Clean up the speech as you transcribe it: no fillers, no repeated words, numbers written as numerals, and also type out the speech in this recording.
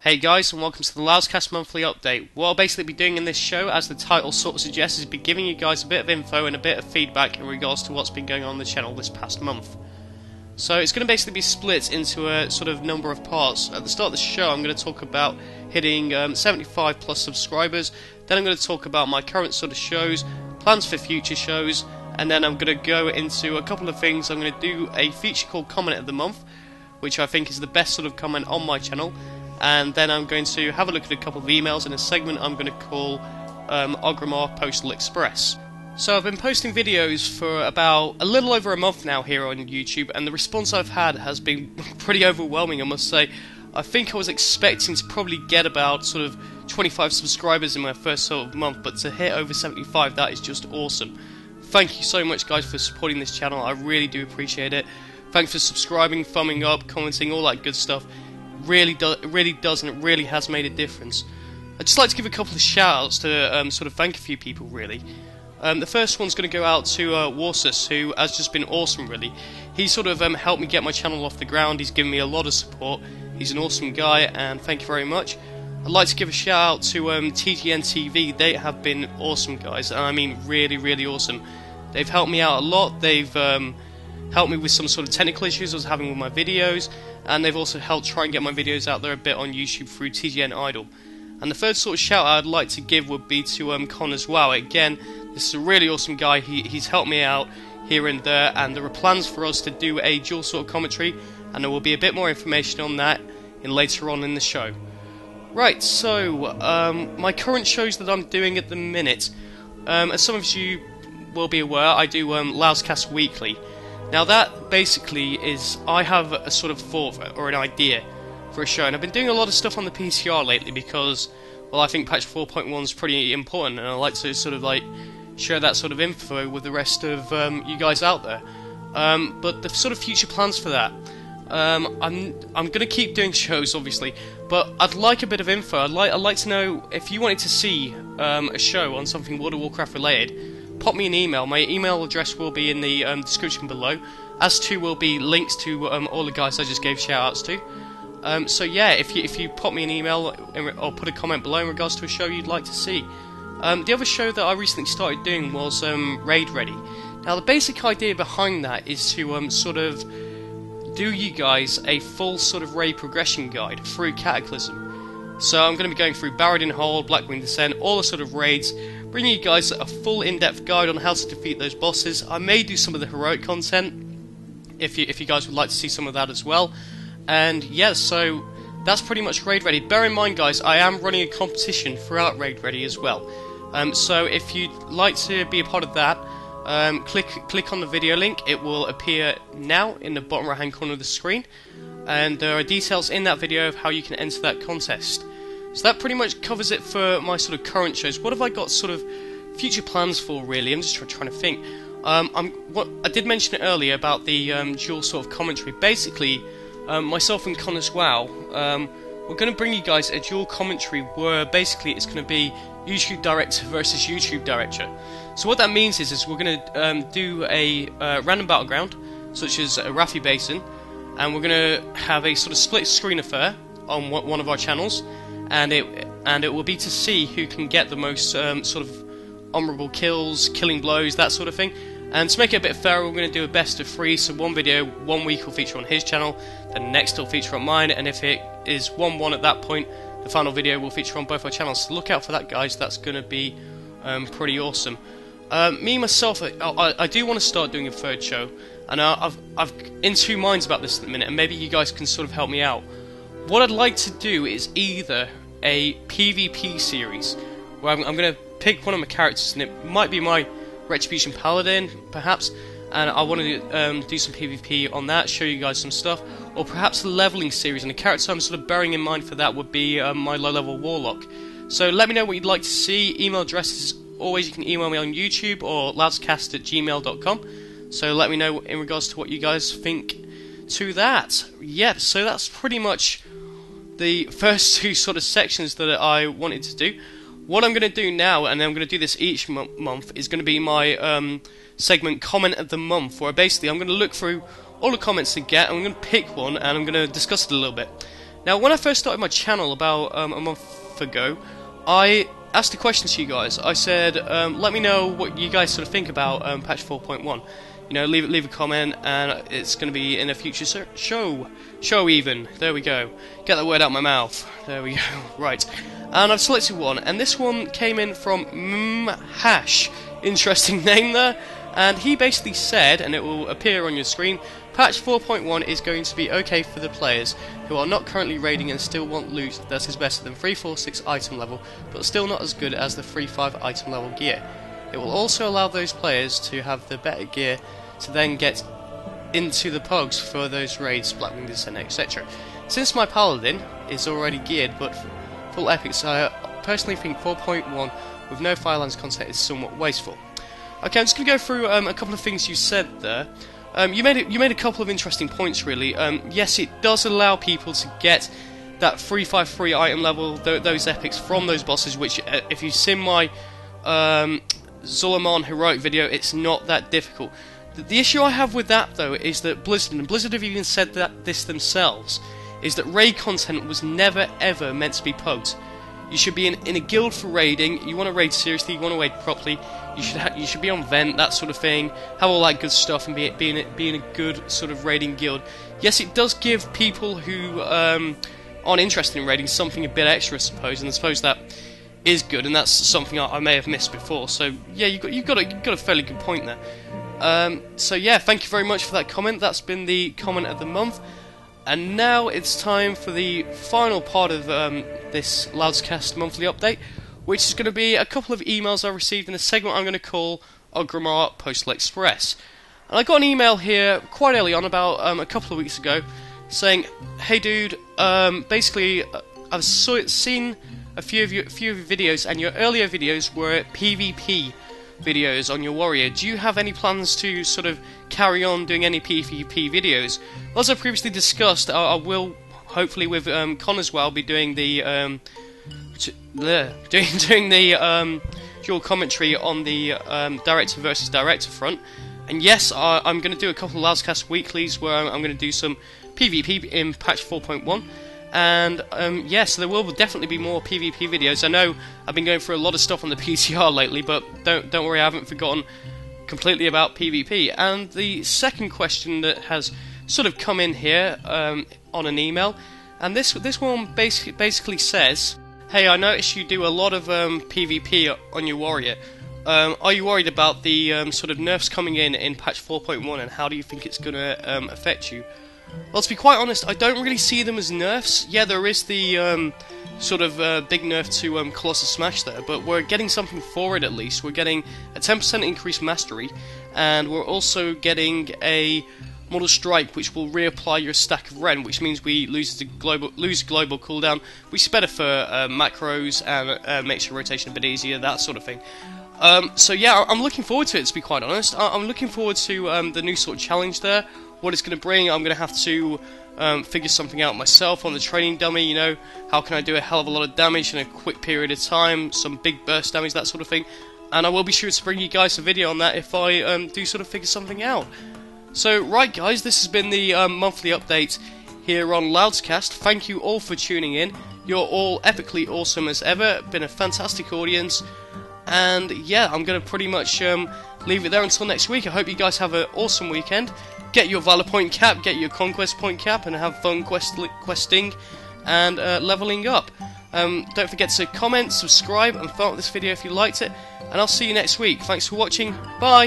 Hey guys, and welcome to the LoudsCast monthly update. What I'll basically be doing in this show, as the title sort of suggests, is be giving you guys a bit of info and a bit of feedback in regards to what's been going on the channel this past month. So it's going to basically be split into a sort of number of parts. At the start of the show I'm going to talk about hitting 75 plus subscribers, then I'm going to talk about my current sort of shows, plans for future shows, and then I'm going to go into a couple of things. I'm going to do a feature called Comment of the Month, which I think is the best sort of comment on my channel. And then I'm going to have a look at a couple of emails in a segment I'm going to call Ogrimmar Postal Express. So I've been posting videos for about a little over a month now here on YouTube, and the response I've had has been pretty overwhelming, I must say. I think I was expecting to probably get about sort of 25 subscribers in my first sort of month, but to hit over 75, that is just awesome. Thank you so much guys for supporting this channel, I really do appreciate it. Thanks for subscribing, thumbing up, commenting, all that good stuff. It really does, and it really has made a difference. I'd just like to give a couple of shout-outs to sort of thank a few people, really. The first one's going to go out to Warsus, who has just been awesome, really. He sort of helped me get my channel off the ground, he's given me a lot of support, he's an awesome guy, and thank you very much. I'd like to give a shout-out to TGN TV, they have been awesome guys, and I mean really, really awesome. They've helped me out a lot, they've helped me with some sort of technical issues I was having with my videos, and they've also helped try and get my videos out there a bit on YouTube through TGN Idol. And the third sort of shout out I'd like to give would be to Con as well. Again, this is a really awesome guy, he's helped me out here and there, and there are plans for us to do a dual sort of commentary, and there will be a bit more information on that later on in the show. Right, so my current shows that I'm doing at the minute, as some of you will be aware, I do LoudsCast weekly. Now that basically is, I have a sort of thought or an idea for a show, and I've been doing a lot of stuff on the PCR lately because, well, I think patch 4.1 is pretty important, and I like to sort of like share that sort of info with the rest of you guys out there. But the sort of future plans for that, I'm going to keep doing shows, obviously, but I'd like a bit of info. I'd like to know if you wanted to see a show on something World of Warcraft related. Pop me an email. My email address will be in the description below, as too will be links to all the guys I just gave shout-outs to. So yeah, if you pop me an email or put a comment below in regards to a show you'd like to see. The other show that I recently started doing was Raid Ready. Now the basic idea behind that is to sort of do you guys a full sort of raid progression guide through Cataclysm. So I'm going to be going through Barradin Hold, Blackwing Descent, all the sort of raids, bringing you guys a full in-depth guide on how to defeat those bosses. I may do some of the heroic content if you guys would like to see some of that as well. And yeah, so that's pretty much Raid Ready. Bear in mind guys, I am running a competition throughout Raid Ready as well. So if you'd like to be a part of that, click on the video link. It will appear now in the bottom right hand corner of the screen, and there are details in that video of how you can enter that contest. So that pretty much covers it for my sort of current shows. What have I got sort of future plans for, really? I'm just trying to think. What I did mention it earlier about the dual sort of commentary. Basically, myself and Con as well, we're going to bring you guys a dual commentary where basically it's going to be YouTube director versus YouTube director. So what that means is we're going to do a random battleground, such as Rafi Basin, and we're going to have a sort of split screen affair on one of our channels. And it will be to see who can get the most sort of honourable kills, killing blows, that sort of thing. And to make it a bit fairer, we're going to do a best of 3, so one video, 1 week will feature on his channel, the next will feature on mine, and if it is 1-1 at that point, the final video will feature on both our channels. So look out for that guys, that's going to be pretty awesome. Me myself, I do want to start doing a third show, and I've in two minds about this at the minute, and maybe you guys can sort of help me out. What I'd like to do is either a PvP series, where I'm going to pick one of my characters, and it might be my Retribution Paladin, perhaps, and I want to do some PvP on that, show you guys some stuff, or perhaps a leveling series, and the character I'm sort of bearing in mind for that would be my low-level Warlock. So let me know what you'd like to see. Email addresses, always you can email me on YouTube or loudscast@gmail.com, so let me know in regards to what you guys think to that. Yeah, so that's pretty much the first two sort of sections that I wanted to do. What I'm going to do now, and I'm going to do this each month, is going to be my segment Comment of the Month, where basically I'm going to look through all the comments to get, and I'm going to pick one, and I'm going to discuss it a little bit. Now, when I first started my channel about a month ago, I asked a question to you guys. I said, let me know what you guys sort of think about patch 4.1. You know, leave a comment, and it's going to be in a future show even. There we go. Get that word out my mouth. There we go. Right. And I've selected one, and this one came in from Hash. Interesting name there. And he basically said, and it will appear on your screen, patch 4.1 is going to be okay for the players who are not currently raiding and still want loot that is better than 346 item level, but still not as good as the 35 item level gear. It will also allow those players to have the better gear to then get into the pugs for those raids, Blackwing Descent, etc. Since my Paladin is already geared but full epics, I personally think 4.1 with no Firelands content is somewhat wasteful. Okay, I'm just going to go through a couple of things you said there. You made a couple of interesting points, really. Yes, it does allow people to get that 353 item level, those epics from those bosses, which, if you've seen my Zul'Aman heroic video, it's not that difficult. The issue I have with that, though, is that Blizzard have even said this themselves, is that raid content was never ever meant to be pugged. You should be in a guild for raiding. You want to raid seriously, you want to raid properly. You should be on vent, that sort of thing. Have all that good stuff and be in a good sort of raiding guild. Yes, it does give people who aren't interested in raiding something a bit extra, I suppose, and I suppose that is good, and that's something I may have missed before. So yeah, you've got a fairly good point there. So yeah, thank you very much for that comment. That's been the comment of the month. And now it's time for the final part of this LoudsCast monthly update, which is going to be a couple of emails I received in a segment I'm going to call Ogrimmar Postal Express. And I got an email here quite early on, about a couple of weeks ago, saying, "Hey dude, basically I've seen a few of your videos, and your earlier videos were PvP videos on your warrior. Do you have any plans to sort of carry on doing any PvP videos?" Well, as I previously discussed, I will, hopefully with Con as well, be doing the dual commentary on the director versus director front. And yes, I'm going to do a couple of LoudsCast weeklies where I'm going to do some PvP in patch 4.1. And yes, there will definitely be more PvP videos. I know I've been going through a lot of stuff on the PTR lately, but don't worry, I haven't forgotten completely about PvP. And the second question that has sort of come in here on an email, and this one basically says, "Hey, I noticed you do a lot of PvP on your warrior. Are you worried about the sort of nerfs coming in patch 4.1, and how do you think it's going to affect you?" Well, to be quite honest, I don't really see them as nerfs. Yeah, there is the sort of big nerf to Colossus Smash there, but we're getting something for it at least. We're getting a 10% increased mastery, and we're also getting a Model Strike, which will reapply your stack of Ren, which means we lose global cooldown, which is better for macros and makes your rotation a bit easier, that sort of thing. So yeah, I'm looking forward to it, to be quite honest. I'm looking forward to the new sort of challenge there, what it's going to bring. I'm going to have to figure something out myself on the training dummy, you know, how can I do a hell of a lot of damage in a quick period of time, some big burst damage, that sort of thing. And I will be sure to bring you guys a video on that if I do sort of figure something out. So, right guys, this has been the monthly update here on LoudsCast. Thank you all for tuning in. You're all epically awesome as ever. Been a fantastic audience. And yeah, I'm going to pretty much leave it there until next week. I hope you guys have an awesome weekend. Get your Valor Point cap, get your Conquest Point cap, and have fun questing and leveling up. Don't forget to comment, subscribe, and thumb up this video if you liked it. And I'll see you next week. Thanks for watching. Bye!